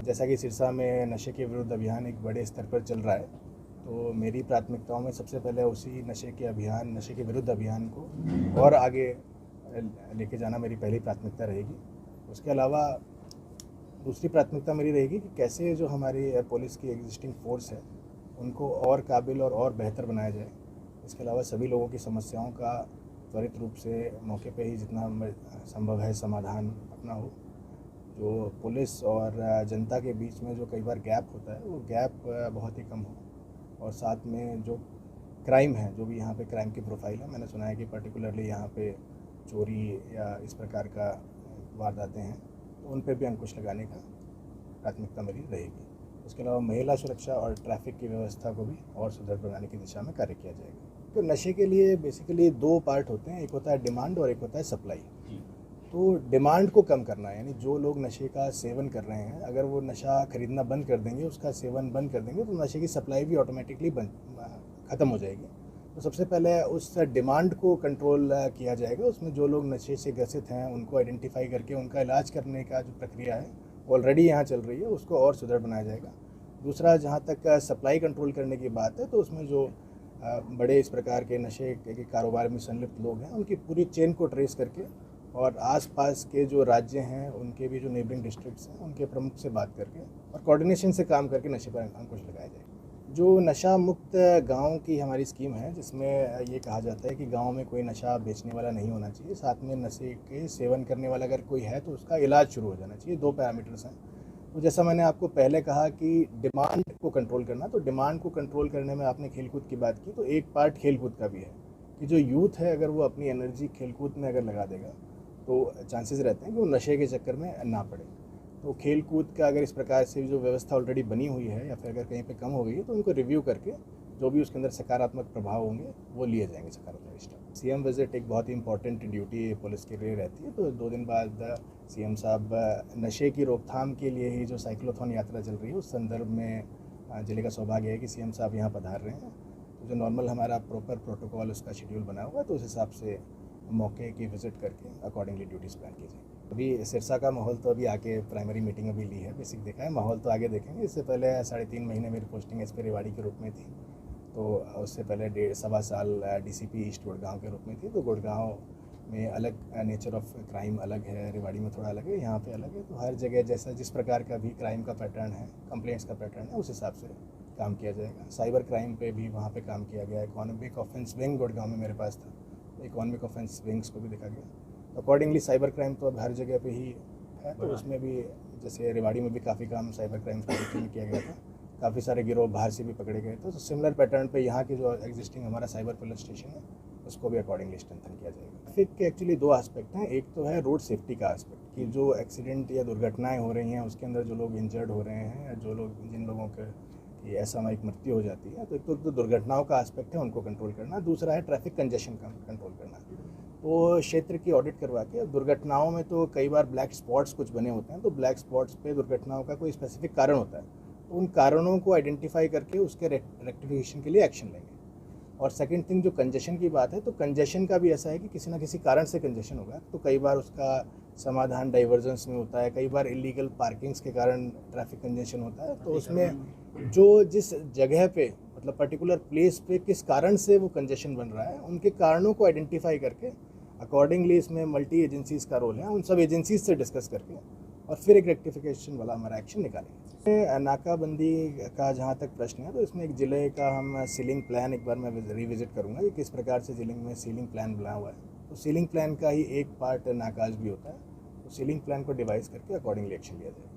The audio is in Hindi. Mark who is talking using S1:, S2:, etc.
S1: जैसा कि सिरसा में नशे के विरुद्ध अभियान एक बड़े स्तर पर चल रहा है, तो मेरी प्राथमिकताओं में सबसे पहले उसी नशे के विरुद्ध अभियान को और आगे लेके जाना मेरी पहली प्राथमिकता रहेगी। उसके अलावा दूसरी प्राथमिकता मेरी रहेगी कि कैसे जो हमारी पुलिस की एग्जिस्टिंग फोर्स है उनको और काबिल और बेहतर बनाया जाए। इसके अलावा सभी लोगों की समस्याओं का त्वरित रूप से मौके पे ही जितना संभव है समाधान अपना हो। जो पुलिस और जनता के बीच में जो कई बार गैप होता है वो गैप बहुत ही कम हो, और साथ में जो क्राइम है, जो भी यहाँ पे क्राइम की प्रोफाइल है, मैंने सुना है कि पर्टिकुलरली यहाँ पे चोरी या इस प्रकार का वारदातें हैं, तो उन पे भी अंकुश लगाने का प्राथमिकता मेरी रहेगी। उसके अलावा महिला सुरक्षा और ट्रैफिक की व्यवस्था को भी और सुदृढ़ बनाने की दिशा में कार्य किया जाएगा। तो नशे के लिए बेसिकली दो पार्ट होते हैं, एक होता है डिमांड और एक होता है सप्लाई। तो डिमांड को कम करना है, यानी जो लोग नशे का सेवन कर रहे हैं अगर वो नशा खरीदना बंद कर देंगे, उसका सेवन बंद कर देंगे, तो नशे की सप्लाई भी ऑटोमेटिकली ख़त्म हो जाएगी। तो सबसे पहले उस डिमांड को कंट्रोल किया जाएगा। उसमें जो लोग नशे से ग्रसित हैं उनको आइडेंटिफाई करके उनका इलाज करने का जो प्रक्रिया है ऑलरेडी यहाँ चल रही है, उसको और सुदृढ़ बनाया जाएगा। दूसरा, जहाँ तक सप्लाई कंट्रोल करने की बात है, तो उसमें जो बड़े इस प्रकार के नशे के कारोबार में संलिप्त लोग हैं उनकी पूरी चेन को ट्रेस करके और आसपास के जो राज्य हैं उनके भी जो नेबरिंग डिस्ट्रिक्ट्स हैं उनके प्रमुख से बात करके और कोऑर्डिनेशन से काम करके नशे पर अंकुश लगाया जाए। जो नशा मुक्त गांव की हमारी स्कीम है, जिसमें ये कहा जाता है कि गांव में कोई नशा बेचने वाला नहीं होना चाहिए, साथ में नशे के सेवन करने वाला अगर कोई है तो उसका इलाज शुरू हो जाना चाहिए। दो पैरामीटर्स हैं। तो जैसा मैंने आपको पहले कहा कि डिमांड को कंट्रोल करना, तो डिमांड को कंट्रोल करने में आपने खेलकूद की बात की, तो एक पार्ट खेलकूद का भी है कि जो यूथ है अगर वो अपनी एनर्जी खेलकूद में अगर लगा देगा तो चांसेस रहते हैं कि वो नशे के चक्कर में ना पड़े। तो खेल कूद का अगर इस प्रकार से जो व्यवस्था ऑलरेडी बनी हुई है या फिर अगर कहीं पे कम हो गई है तो उनको रिव्यू करके जो भी उसके अंदर सकारात्मक प्रभाव होंगे वो लिए जाएंगे सकारात्मक स्टेप। सीएम विजिट एक बहुत ही इंपॉर्टेंट ड्यूटी पुलिस के लिए रहती है। तो 2 दिन बाद सीएम साहब नशे की रोकथाम के लिए ही जो साइक्लोथॉन यात्रा चल रही है उस संदर्भ में जिले का सौभाग्य है कि सीएम साहब यहाँ पधार रहे हैं। तो जो नॉर्मल हमारा प्रॉपर प्रोटोकॉल उसका शेड्यूल बना हुआ है, तो उस हिसाब से मौके की विज़िट करके अकॉर्डिंगली ड्यूटीज़ प्लान की जाए। अभी सिरसा का माहौल तो अभी आके प्राइमरी मीटिंग अभी ली है, बेसिक देखा है, माहौल तो आगे देखेंगे। इससे पहले 3.5 महीने मेरी पोस्टिंग एसपी रेवाड़ी के रूप में थी, तो उससे पहले 1.5 साल डीसीपी ईस्ट गुड़गांव के रूप में थी। तो गुड़गांव में अलग नेचर ऑफ क्राइम अलग है, रेवाड़ी में थोड़ा अलग है, यहाँ पे अलग है। तो हर जगह जैसा जिस प्रकार का भी क्राइम का पैटर्न है, कंप्लेंट्स का पैटर्न है, उस हिसाब से काम किया जाएगा। साइबर क्राइम पे भी वहाँ पे काम किया गया। इकोनॉमिक ऑफेंस विंग गुड़गांव में मेरे पास था, इकोनॉमिक ऑफेंस विंग्स को भी देखा गया। अकॉर्डिंगली साइबर क्राइम तो अब हर जगह पे ही है, तो उसमें भी जैसे रेवाड़ी में भी काफ़ी काम साइबर क्राइम को में किया गया था, काफ़ी सारे गिरोह बाहर से भी पकड़े गए थे। तो सिमिलर पैटर्न पे यहाँ के जो एग्जिस्टिंग हमारा साइबर पुलिस स्टेशन है उसको भी अकॉर्डिंगली स्ट्रेंथन किया जाएगा। ट्रैफिक के एक्चुअली 2 एस्पेक्ट हैं। एक तो है रोड सेफ्टी का एस्पेक्ट कि जो एक्सीडेंट या दुर्घटनाएँ हो रही हैं उसके अंदर जो लोग इंजर्ड हो रहे हैं या जिन लोगों के कि असामयिक मृत्यु हो जाती है, तो एक तो दुर्घटनाओं का एस्पेक्ट है, उनको कंट्रोल करना। दूसरा है ट्रैफिक कंजेशन का कंट्रोल करना। तो क्षेत्र की ऑडिट करवा के दुर्घटनाओं में तो कई बार ब्लैक स्पॉट्स कुछ बने होते हैं, तो ब्लैक स्पॉट्स पे दुर्घटनाओं का कोई स्पेसिफिक कारण होता है, तो उन कारणों को आइडेंटिफाई करके उसके रेक्टिफिकेशन के लिए एक्शन लेंगे। और सेकंड थिंग, जो कंजेशन की बात है, तो कंजेशन का भी ऐसा है कि किसी ना किसी कारण से कंजेशन होगा, तो कई बार उसका समाधान डाइवर्जेंस में होता है, कई बार इलीगल पार्किंग्स के कारण ट्रैफिक कंजेशन होता है। तो उसमें जो जिस जगह पे मतलब पर्टिकुलर प्लेस पे किस कारण से वो कंजेशन बन रहा है, उनके कारणों को आइडेंटिफाई करके अकॉर्डिंगली इसमें मल्टी एजेंसीज का रोल है, उन सब एजेंसीज से डिस्कस करके और फिर एक रेक्टिफिकेशन वाला हमारा एक्शन निकालेंगे। नाकाबंदी का जहाँ तक प्रश्न है, तो इसमें एक ज़िले का हम सीलिंग प्लान एक बार मैं रिविजिट करूँगा कि किस प्रकार से ज़िले में सीलिंग प्लान बना हुआ है। तो सीलिंग प्लान का ही एक पार्ट नाकाज भी होता है, तो सीलिंग प्लान को डिवाइस करके अकॉर्डिंगली एक्शन लिया जाएगा।